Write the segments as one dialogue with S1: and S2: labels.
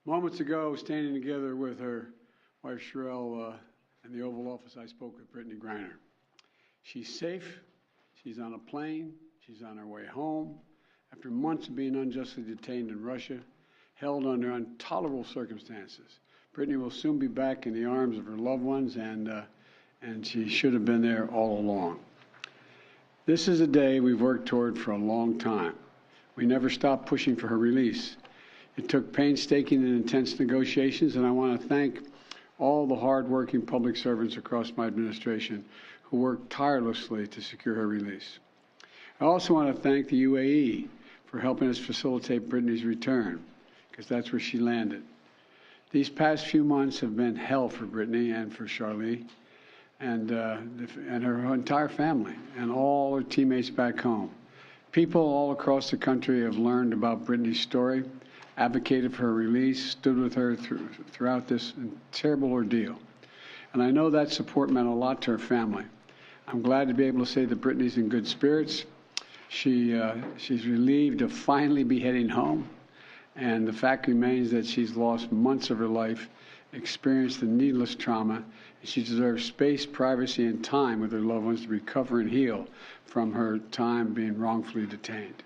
S1: Moments ago, standing together with her wife Sherelle in the Oval Office, I spoke with Brittney Griner. She's safe. She's on a plane. She's on her way home. After months of being unjustly detained in Russia, held under intolerable circumstances, Brittney will soon be back in the arms of her loved ones, and she should have been there all along. This is a day we've worked toward for a long time. We never stopped pushing for her release. It took painstaking and intense negotiations, and I want to thank all the hard-working public servants across my administration who worked tirelessly to secure her release. I also want to thank the UAE for helping us facilitate Brittney's return, because that's where she landed. These past few months have been hell for Brittney and for Charlie and her entire family and all her teammates back home. People all across the country have learned about Brittney's story, advocated for her release, stood with her throughout this terrible ordeal. And I know that support meant a lot to her family. I'm glad to be able to say that Brittney's in good spirits. She's relieved to finally be heading home. And the fact remains that she's lost months of her life, experienced the needless trauma, and she deserves space, privacy, and time with her loved ones to recover and heal from her time being wrongfully detained.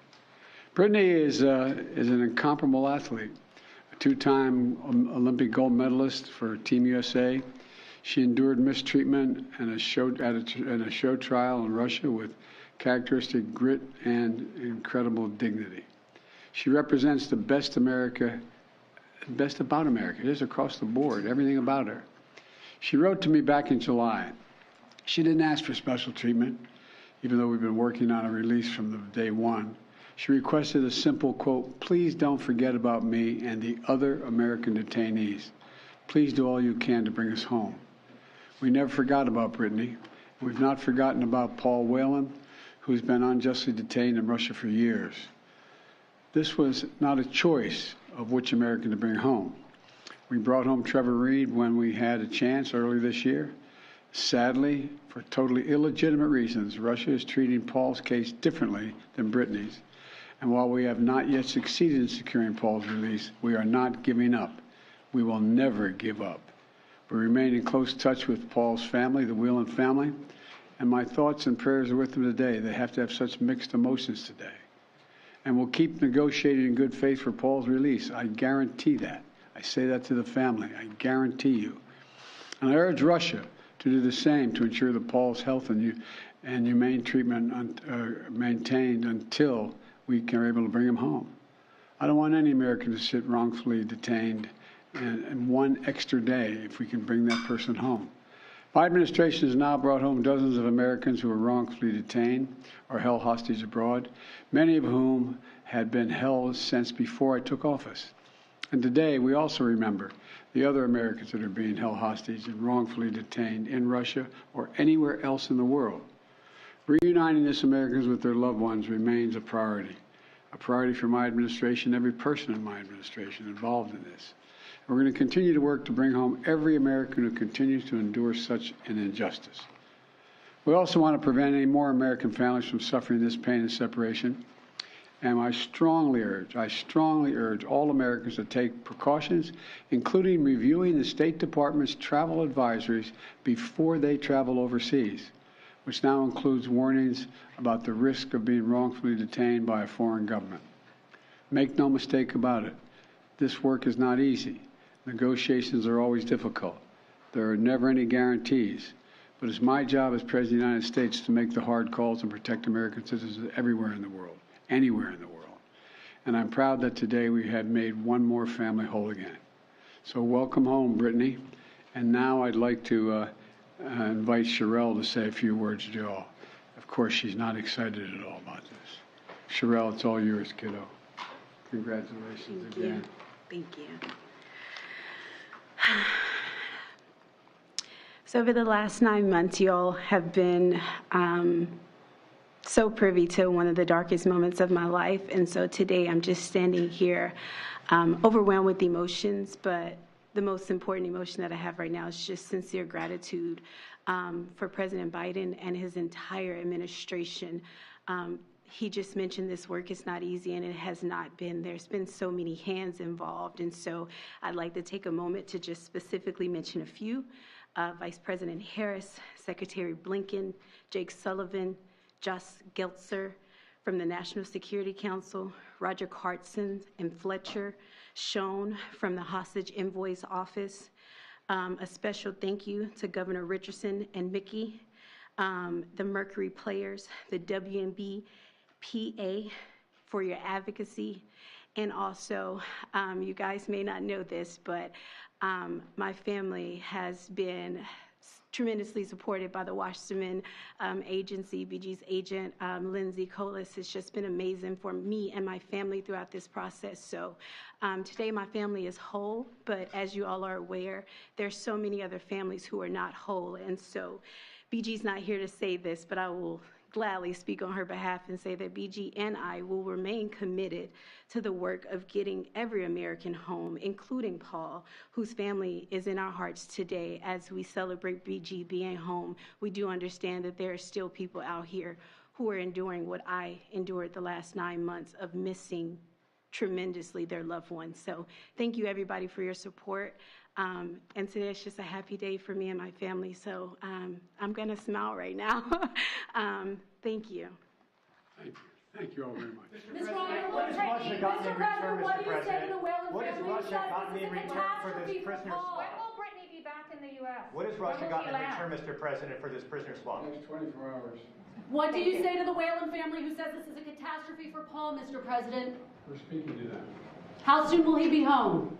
S1: Brittney is an incomparable athlete, a two-time Olympic gold medalist for Team USA. She endured mistreatment and a show trial in Russia with characteristic grit and incredible dignity. She represents the best about America. It is across the board, everything about her. She wrote to me back in July. She didn't ask for special treatment, even though we've been working on a release from the day one. She requested a simple quote, "Please don't forget about me and the other American detainees. Please do all you can to bring us home." We never forgot about Brittney. We've not forgotten about Paul Whelan, who's been unjustly detained in Russia for years. This was not a choice of which American to bring home. We brought home Trevor Reed when we had a chance early this year. Sadly, for totally illegitimate reasons, Russia is treating Paul's case differently than Brittney's. And while we have not yet succeeded in securing Paul's release, we are not giving up. We will never give up. We remain in close touch with Paul's family, the Whelan family, and my thoughts and prayers are with them today. They have to have such mixed emotions today. And we'll keep negotiating in good faith for Paul's release. I guarantee that. I say that to the family. I guarantee you. And I urge Russia to do the same to ensure that Paul's health and humane treatment maintained until we are able to bring him home. I don't want any American to sit wrongfully detained and one extra day if we can bring that person home. My administration has now brought home dozens of Americans who were wrongfully detained or held hostage abroad, many of whom had been held since before I took office. And today we also remember the other Americans that are being held hostage and wrongfully detained in Russia or anywhere else in the world. Reuniting these Americans with their loved ones remains a priority for my administration, every person in my administration involved in this. We're going to continue to work to bring home every American who continues to endure such an injustice. We also want to prevent any more American families from suffering this pain and separation. And I strongly urge all Americans to take precautions, including reviewing the State Department's travel advisories before they travel overseas, which now includes warnings about the risk of being wrongfully detained by a foreign government. Make no mistake about it. This work is not easy. Negotiations are always difficult. There are never any guarantees. But it's my job as President of the United States to make the hard calls and protect American citizens everywhere in the world, anywhere in the world. And I'm proud that today we have made one more family whole again. So welcome home, Brittney. And now I'd like to invite Sherelle to say a few words to you all. Of course, she's not excited at all about this. Sherelle, it's all yours, kiddo. Congratulations again.
S2: Thank you. So over the last 9 months, you all have been so privy to one of the darkest moments of my life. And so today I'm just standing here overwhelmed with emotions, but the most important emotion that I have right now is just sincere gratitude for President Biden and his entire administration he just mentioned this work is not easy, and it has not been. There's been so many hands involved, and so I'd like to take a moment to just specifically mention a few. Vice President Harris, Secretary Blinken, Jake Sullivan, Josh Geltzer from the National Security Council, Roger Cartson and Fletcher Schoen from the Hostage Envoy's Office. A special thank you to Governor Richardson and Mickey, the Mercury players, the WNBA for your advocacy. And also, you guys may not know this, but my family has been tremendously supported by the Wasserman Agency. BG's agent, Lindsay Colas, has just been amazing for me and my family throughout this process. So today my family is whole, but as you all are aware, there's so many other families who are not whole. And so BG's not here to say this, but I will gladly speak on her behalf and say that BG and I will remain committed to the work of getting every American home, including Paul, whose family is in our hearts today. As we celebrate BG being home, we do understand that there are still people out here who are enduring what I endured the last 9 months of missing tremendously their loved ones. So thank you everybody for your support. And today it's just a happy day for me and my family. So I'm going to smile right now. Thank you.
S1: Thank you. Thank you all very much.
S3: Mr. Griner, what has Russia gotten in return, Mr. President? What has Russia gotten in return for this prisoner swap?
S4: When will Brittney be back in the U.S.?
S3: What has Russia gotten in return, Mr. President, for this prisoner swap?
S1: Next 24 hours.
S5: What do you say to the Whalen family who says this is a catastrophe for Paul, Mr. President?
S1: We're speaking to them.
S5: How soon will he be home?